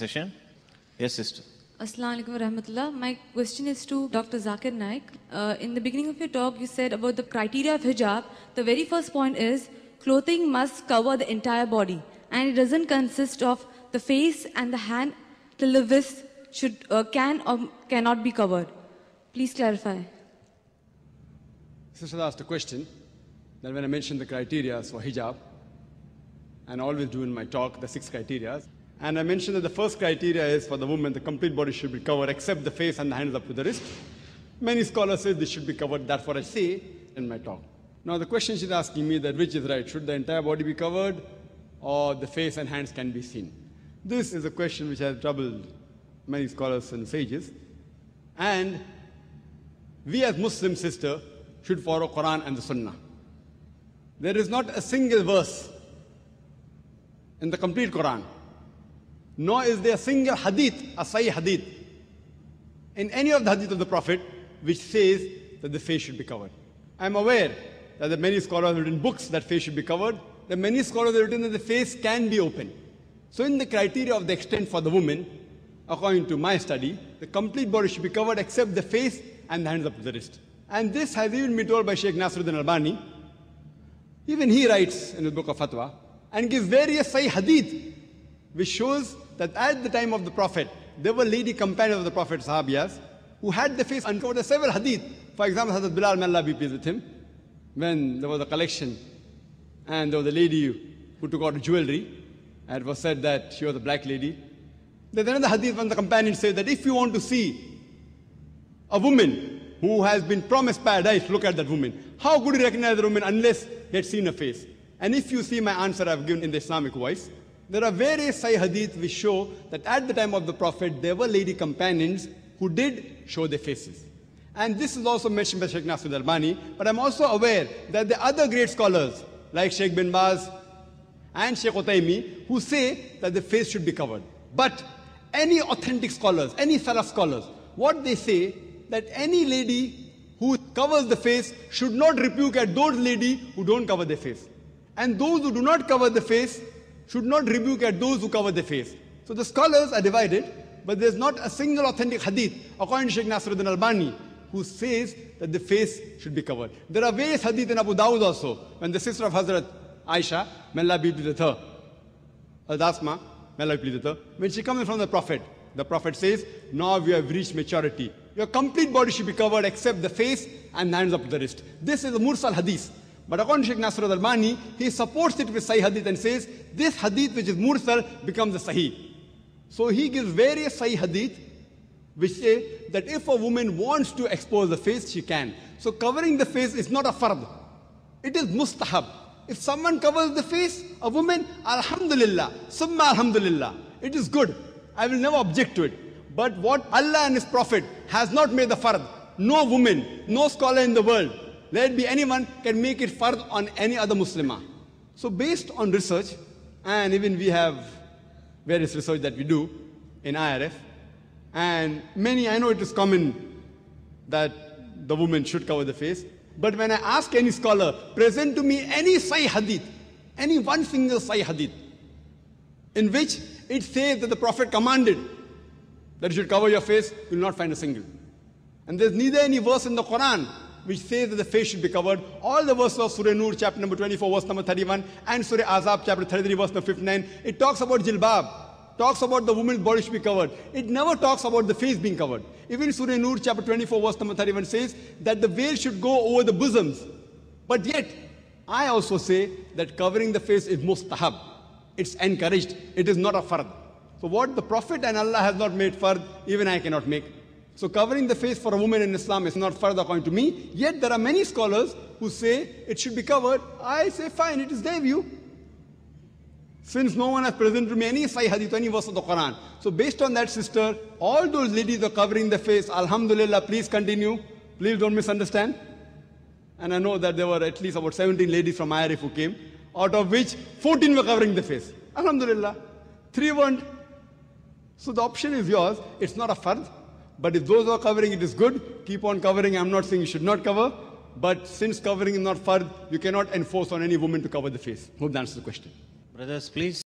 session. Yes, sister. Assalamu alaikum warahmatullah. My question is to Dr. Zakir Naik. In the beginning of your talk, you said about the criteria of hijab. The very first point is clothing must cover the entire body, and it doesn't consist of the face and the hand till the wrist can or cannot be covered. Please clarify. Sister asked a question that when I mentioned the criteria for hijab, and I always do in my talk the 6 criteria, and I mentioned that the first criteria is for the woman, the complete body should be covered except the face and the hands up to the wrist. Many scholars say this should be covered. That's what I say in my talk. Now the question she's asking me that which is right, should the entire body be covered or the face and hands can be seen? This is a question which has troubled many scholars and sages. And we as Muslim sister should follow Quran and the Sunnah. There is not a single verse in the complete Quran, nor is there a single hadith, a sahih hadith, in any of the hadith of the Prophet which says that the face should be covered. I am aware that there are many scholars have written books that face should be covered. There are many scholars have written that the face can be open. So in the criteria of the extent for the woman, according to my study, the complete body should be covered except the face and the hands up to the wrist. And this has even been told by Sheikh Nasruddin Albani. Even he writes in his book of Fatwa and gives various sahih hadith which shows that at the time of the Prophet, there were lady companions of the Prophet, Sahabiyas, who had the face uncovered. There are several hadith. For example, Hazrat Bilal, may Allah be pleased with him, when there was a collection and there was a lady who took out jewelry, and it was said that she was a black lady. There's another hadith when the companion said that if you want to see a woman who has been promised paradise, look at that woman. How could you recognize the woman unless you had seen her face? And if you see my answer I've given in the Islamic voice, there are various sahih hadith which show that at the time of the Prophet, there were lady companions who did show their faces. And this is also mentioned by Sheikh Nasruddin Albani, but I'm also aware that the other great scholars, like Sheikh bin Baz and Sheikh Utaymi, who say that the face should be covered. But any authentic scholars, any Salaf scholars, what they say, that any lady who covers the face should not rebuke at those ladies who don't cover their face. And those who do not cover the face should not rebuke at those who cover the face. So the scholars are divided, but there's not a single authentic hadith, according to Sheikh Nasruddin Albani, who says that the face should be covered. There are various hadith in Abu Dawud also, when the sister of Hazrat Aisha, may Allah be pleased with her, Asma, may Allah be pleased with her, when she comes in front of the Prophet says, now we have reached maturity. Your complete body should be covered except the face and hands up to the wrist. This is a mursal hadith. But according to Sheikh Nasruddin Albani, he supports it with sahih hadith and says, this hadith which is mursal becomes a sahih. So he gives various sahih hadith which say that if a woman wants to expose the face, she can. So covering the face is not a fard. It is mustahab. If someone covers the face, a woman, alhamdulillah, summa alhamdulillah, it is good. I will never object to it. But what Allah and His Prophet has not made the fard, no woman, no scholar in the world, let it be anyone, can make it fard on any other Muslimah. So based on research, and even we have various research that we do in IRF, and many, I know it is common that the woman should cover the face, but when I ask any scholar, present to me any sahih hadith, any one single sahih hadith, in which it says that the Prophet commanded that you should cover your face, you will not find a single. And there's neither any verse in the Quran which says that the face should be covered. All the verses of Surah Nur, chapter number 24, verse number 31, and Surah Azab, chapter 33, verse number 59, it talks about jilbab, talks about the woman's body should be covered. It never talks about the face being covered. Even Surah Nur, chapter 24, verse number 31 says that the veil should go over the bosoms. But yet, I also say that covering the face is mustahab. It's encouraged. It is not a fard. So what the Prophet and Allah has not made fard, even I cannot make. So covering the face for a woman in Islam is not fard according to me. Yet there are many scholars who say it should be covered. I say fine, it is their view. Since no one has presented to me any sahih hadith, any verse of the Quran. So based on that, sister, all those ladies are covering the face. Alhamdulillah, please continue. Please don't misunderstand. And I know that there were at least about 17 ladies from IRF who came, out of which 14 were covering the face. Alhamdulillah. 3 weren't. So the option is yours. It's not a fard. But if those who are covering it is good, keep on covering. I'm not saying you should not cover. But since covering is not fard, you cannot enforce on any woman to cover the face. Hope that answers the question. Brothers, please.